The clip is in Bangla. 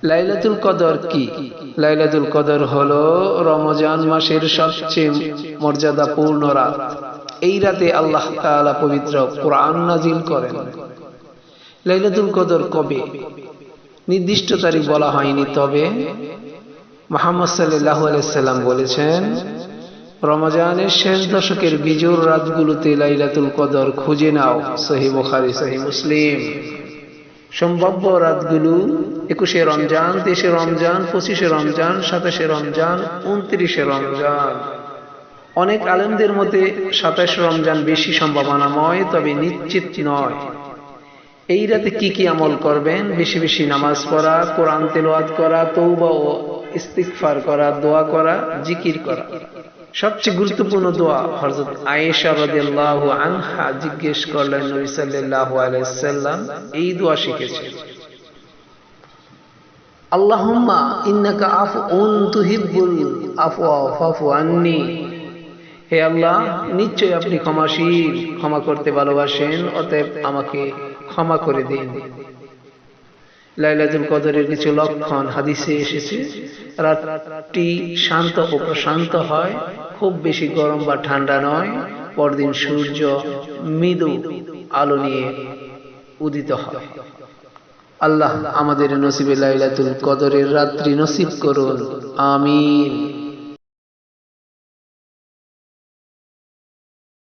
লাইলাতুল কদর কি? লাইলাতুল কদর হলো রমজান মাসের সবচেয়ে মর্যাদাপূর্ণ রাত। এই রাতে আল্লাহ তাআলা পবিত্র কোরআন নাজিল করেন। লাইলাতুল কদর কবে? নির্দিষ্ট তারিখ বলা হয়নি, তবে মুহাম্মদ সাল্লাল্লাহু আলাইহি সাল্লাম বলেছেন, রমজানের শেষ দশকের বিজোড় রাতগুলোতে লাইলাতুল কদর খুঁজে নাও। সহিহ বুখারী, সহিহ মুসলিম। সম্ভাব্য রাতগুলো 21শে রমজান, 23শে রমজান, 25শে রমজান, 27শে রমজান, 29শে রমজান। অনেক আলেমদের মতে 27 রমজান বেশি সম্ভাবনাময়, তবে নিশ্চিত নয়। এই রাতে কি কি আমল করবেন? বেশি বেশি নামাজ পড়া, কোরআন তেলাওয়াত করা, তওবা ও ইস্তিগফার করা, দোয়া করা, জিকির করা। সবচেয়ে গুরুত্বপূর্ণ দোয়া, হযরত আয়েশা রাদিয়াল্লাহু আনহা জিজ্ঞেস করলেন, নবী সাল্লাল্লাহু আলাইহি সাল্লাম এই দোয়া শিখেছেন, আল্লাহুম্মা ইন্নাকা আফউন তুহিব্বুল আফওয়া ফাফু আন্নি। হে আল্লাহ, নিশ্চয় আপনি ক্ষমাশীল, ক্ষমা করতে ভালোবাসেন, অতএব আমাকে ক্ষমা করে দিন। লাইলাতুল কদরের কিছু লক্ষণ হাদিসে এসেছে। রাতটি শান্ত ও প্রশান্ত হয়, খুব বেশি গরম বা ঠান্ডা নয়। পরদিন সূর্য মৃদু আলো নিয়ে উদিত হয়। আল্লাহ আমাদের নসিবে লাইলাতুল কদরের রাত্রি নসিব করুন, আমিন।